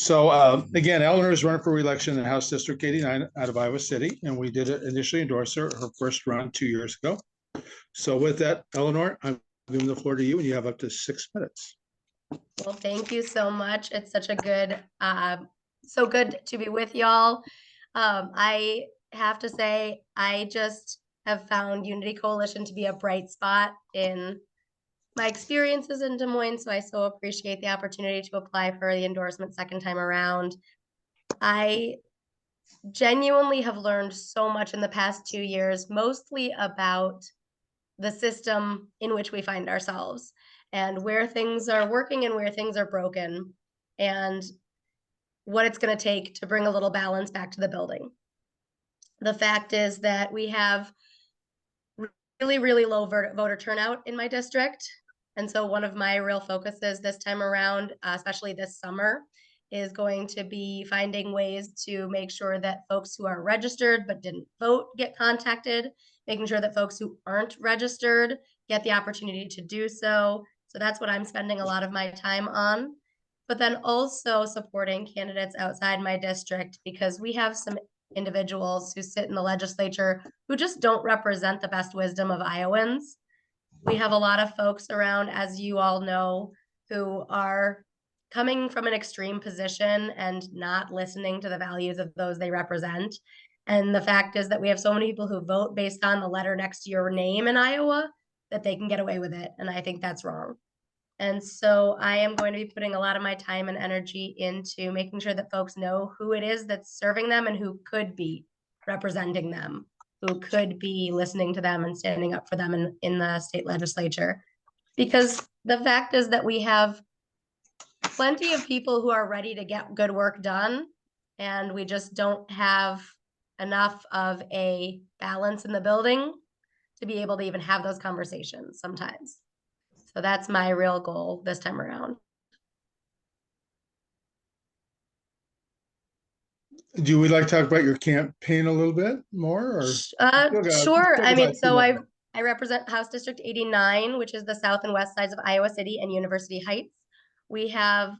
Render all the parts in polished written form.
So again, Eleanor is running for re-election in House District 89 out of Iowa City, and we did initially endorse her first run 2 years ago. So with that, Eleanor, I'm giving the floor to you, and you have up to 6 minutes. Well, thank you so much. It's such a good, so good to be with y'all. I have to say, I just have found Unity Coalition to be a bright spot in my experiences in Des Moines, so I so appreciate the opportunity to apply for the endorsement second time around. I genuinely have learned so much in the past 2 years, mostly about the system in which we find ourselves and where things are working and where things are broken, and what it's going to take to bring a little balance back to the building. The fact is that we have really low voter turnout in my district. And so one of my real focuses this time around, especially this summer, is going to be finding ways to make sure that folks who are registered but didn't vote get contacted, making sure that folks who aren't registered get the opportunity to do so. So that's what I'm spending a lot of my time on. But then also supporting candidates outside my district, because we have some individuals who sit in the legislature who just don't represent the best wisdom of Iowans. We have a lot of folks around, as you all know, who are coming from an extreme position and not listening to the values of those they represent. And the fact is that we have so many people who vote based on the letter next to your name in Iowa that they can get away with it. And I think that's wrong. And so I am going to be putting a lot of my time and energy into making sure that folks know who it is that's serving them and who could be representing them, who could be listening to them and standing up for them in the state legislature. Because the fact is that we have plenty of people who are ready to get good work done, and we just don't have enough of a balance in the building to be able to even have those conversations sometimes. So that's my real goal this time around. Do we like to talk about your campaign a little bit more? Or sure. I mean, so I represent House District 89, which is the south and west sides of Iowa City and University Heights. We have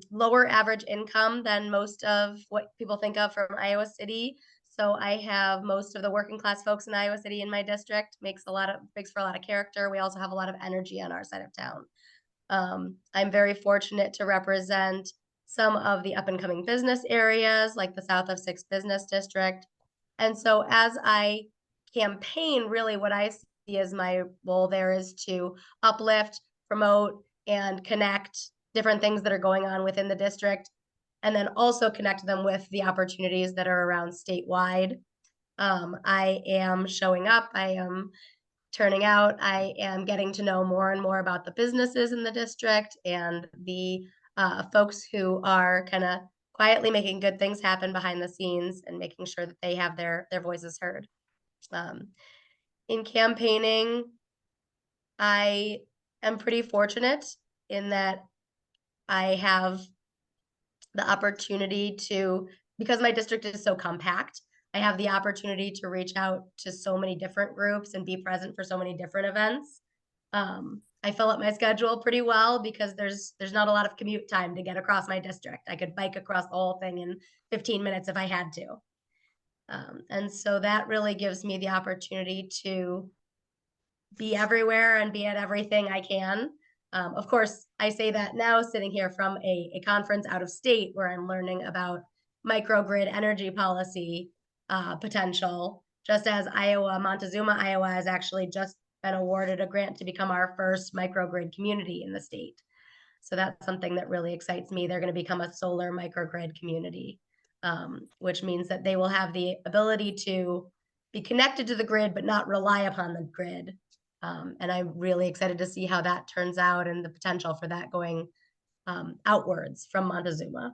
lower average income than most of what people think of from Iowa City. So I have most of the working class folks in Iowa City in my district. Makes for a lot of character. We also have a lot of energy on our side of town. I'm very fortunate to represent some of the up and coming business areas like the South of 6th Business District. And so as I campaign, really what I see as my role there is to uplift, promote, and connect different things that are going on within the district, and then also connect them with the opportunities that are around statewide. I am showing up. I am turning out. I am getting to know more and more about the businesses in the district and the folks who are kind of quietly making good things happen behind the scenes and making sure that they have their voices heard. In campaigning, I am pretty fortunate in that I have the opportunity to, because my district is so compact, I have the opportunity to reach out to so many different groups and be present for so many different events. I fill up my schedule pretty well because there's not a lot of commute time to get across my district. I could bike across the whole thing in 15 minutes if I had to. And so that really gives me the opportunity to be everywhere and be at everything I can. Of course, I say that now sitting here from a conference out of state where I'm learning about microgrid energy policy potential, just as Montezuma, Iowa has actually just been awarded a grant to become our first microgrid community in the state. So that's something that really excites me. They're going to become a solar microgrid community, which means that they will have the ability to be connected to the grid, but not rely upon the grid. And I'm really excited to see how that turns out and the potential for that going outwards from Montezuma.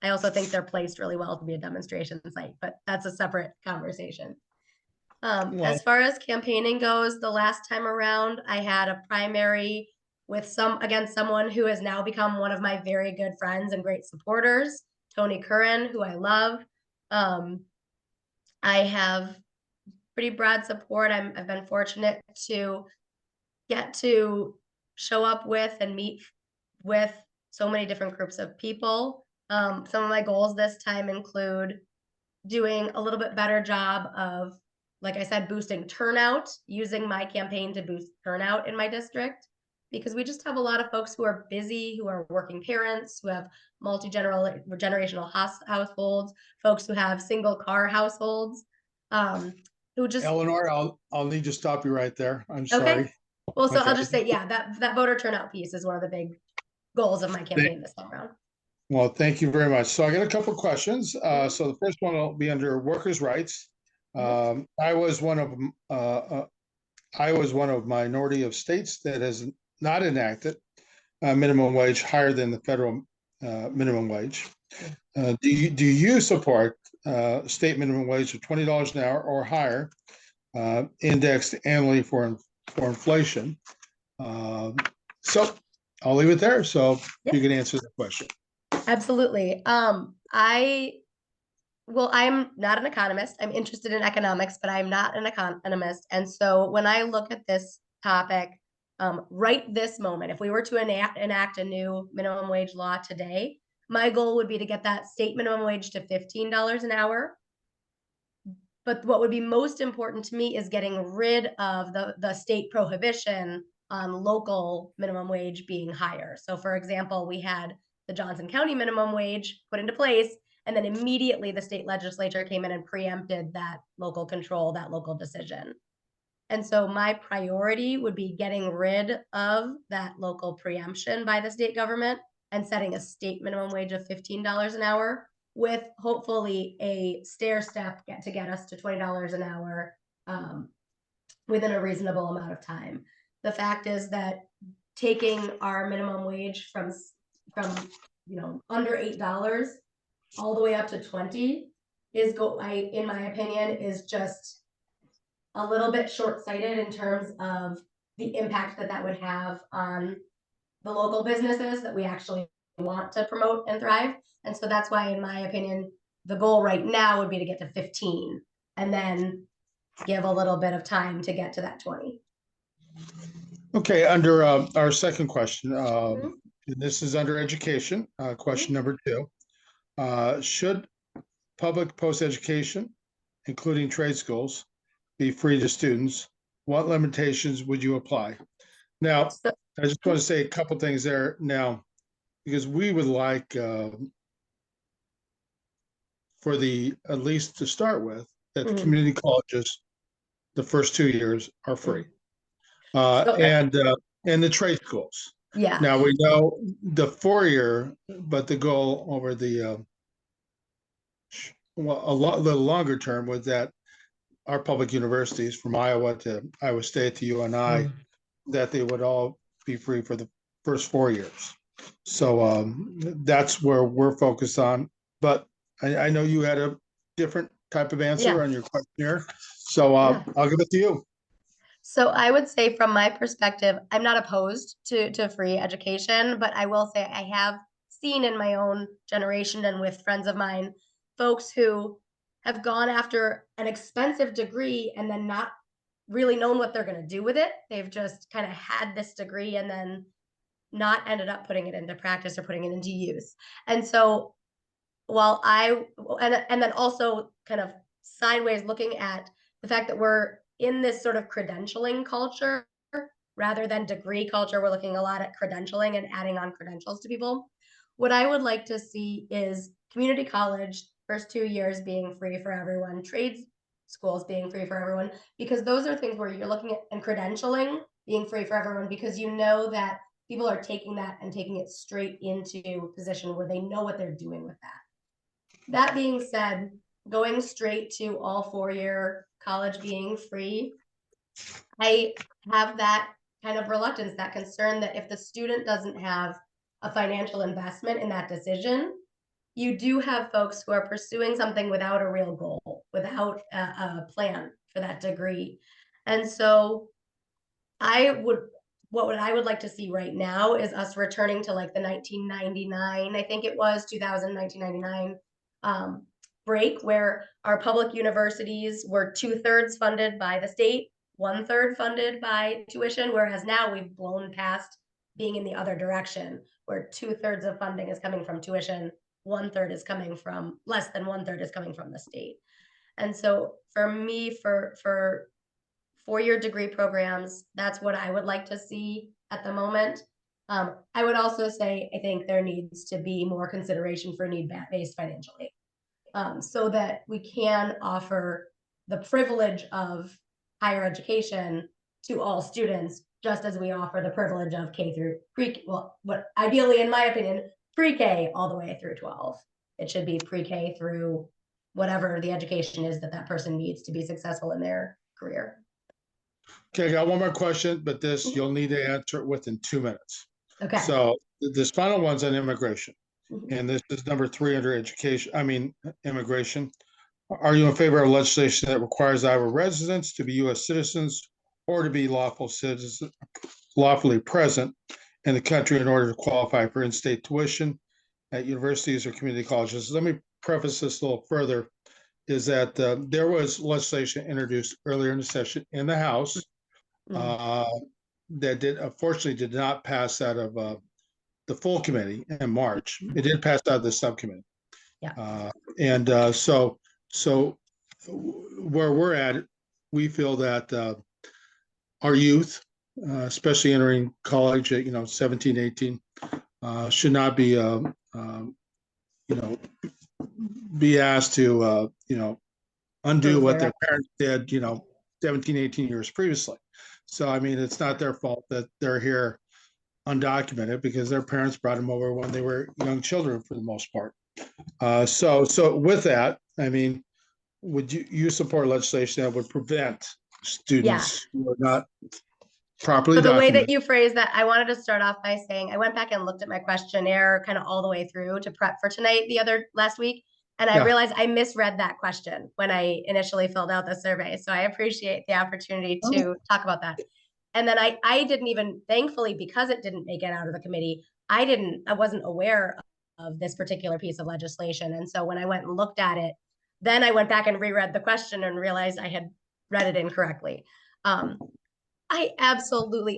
I also think they're placed really well to be a demonstration site, but that's a separate conversation. As far as campaigning goes, the last time around, I had a primary with against someone who has now become one of my very good friends and great supporters, Tony Curran, who I love. I have pretty broad support. I've been fortunate to get to show up with and meet with so many different groups of people. Some of my goals this time include doing a little bit better job of, like I said, boosting turnout, using my campaign to boost turnout in my district, because we just have a lot of folks who are busy, who are working parents, who have multi-generational households, folks who have single car households, who just, Eleanor, I'll need to stop you right there. I'm okay. sorry. Well, so Okay. I'll just say, yeah, that voter turnout piece is one of the big goals of my campaign this time around. Well, thank you very much. So I got a couple of questions. So the first one will be under workers' rights. I was one of minority of states that has not enacted a minimum wage higher than the federal minimum wage. Do you support state minimum wage of $20 an hour or higher, indexed annually for inflation? So I'll leave it there. So you can answer the question. Absolutely. I'm not an economist. I'm interested in economics, but I'm not an economist. And so when I look at this topic, right this moment, if we were to enact a new minimum wage law today, my goal would be to get that state minimum wage to $15 an hour. But what would be most important to me is getting rid of the state prohibition on local minimum wage being higher. So for example, we had the Johnson County minimum wage put into place, and then immediately the state legislature came in and preempted that local control, that local decision. And so my priority would be getting rid of that local preemption by the state government and setting a state minimum wage of $15 an hour, with hopefully a stair step to get us to $20 an hour within a reasonable amount of time. The fact is that taking our minimum wage from under $8 all the way up to 20 in my opinion, is just a little bit short-sighted in terms of the impact that would have on the local businesses that we actually want to promote and thrive. And so that's why, in my opinion, the goal right now would be to get to 15 and then give a little bit of time to get to that 20. Okay, under our second question, this is under education, question number 2. Should public post-education, including trade schools, be free to students? What limitations would you apply? Now, I just want to say a couple things there now, because we would like for at least to start with, that the community colleges, the first 2 years are free. And the trade schools. Yeah. Now we know the 4-year, but the goal over the the longer term was that our public universities, from Iowa to Iowa State to UNI, that they would all be free for the first 4 years. So that's where we're focused on. But I know you had a different type of answer on your questionnaire, so I'll give it to you. So I would say, from my perspective, I'm not opposed to free education, but I will say I have seen in my own generation and with friends of mine, folks who have gone after an expensive degree and then not really known what they're going to do with it. They've just kind of had this degree and then not ended up putting it into practice or putting it into use. And so while and then also kind of sideways looking at the fact that we're in this sort of credentialing culture rather than degree culture, we're looking a lot at credentialing and adding on credentials to people. What I would like to see is community college, first 2 years being free for everyone, trades schools being free for everyone, because those are things where you're looking at, and credentialing being free for everyone, because you know that people are taking that and taking it straight into a position where they know what they're doing with that. That being said, going straight to all 4-year college being free, I have that kind of reluctance, that concern that if the student doesn't have a financial investment in that decision, you do have folks who are pursuing something without a real goal, without a plan for that degree. And so what I would like to see right now is us returning to like the 1999, I think it was 1999 break, where our public universities were 2/3 funded by the state, 1/3 funded by tuition, whereas now we've blown past being in the other direction, where 2/3 of funding is coming from tuition, 1/3 is coming from, less than 1/3 is coming from the state. And so for me, for four-year degree programs, that's what I would like to see at the moment. I would also say, I think there needs to be more consideration for need-based financial aid, so that we can offer the privilege of higher education to all students, just as we offer the privilege of K through pre, well, what ideally, in my opinion, pre-K all the way through 12. It should be pre-K through whatever the education is that that person needs to be successful in their career. Okay, I got one more question, but this, you'll need to answer it within 2 minutes. Okay. So this final one's on immigration, Mhm. and this is number 3 under education, immigration. Are you in favor of legislation that requires Iowa residents to be U.S. citizens or to be lawful citizens, lawfully present in the country in order to qualify for in-state tuition at universities or community colleges? Let me preface this a little further, is that there was legislation introduced earlier in the session in the House that unfortunately did not pass out of the full committee in March. It did pass out of the subcommittee. Yeah. So where we're at, we feel that our youth, especially entering college at 17, 18, should not be be asked to undo Prove what their their parents did 17, 18 years previously. So I mean, it's not their fault that they're here undocumented, because their parents brought them over when they were young children for the most part. So with that, I mean, would you support legislation that would prevent students who are not properly So the way that documented? you phrase that, I wanted to start off by saying, I went back and looked at my questionnaire kind of all the way through to prep for tonight last week. And I realized I misread that question when I initially filled out the survey. So I appreciate the opportunity to talk about that. And then I didn't even, thankfully, because it didn't make it out of the committee, I wasn't aware of this particular piece of legislation. And so when I went and looked at it, then I went back and reread the question and realized I had read it incorrectly.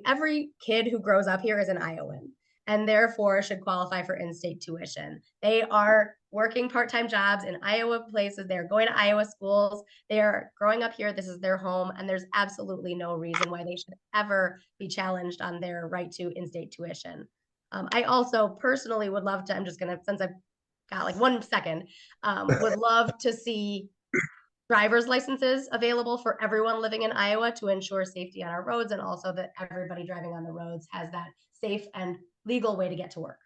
Every kid who grows up here is an Iowan and therefore should qualify for in-state tuition. They are working part-time jobs in Iowa places. They're going to Iowa schools. They are growing up here. This is their home. And there's absolutely no reason why they should ever be challenged on their right to in-state tuition. I also personally would love to, since I've got like 1 second, would love to see driver's licenses available for everyone living in Iowa to ensure safety on our roads, and also that everybody driving on the roads has that safe and legal way to get to work.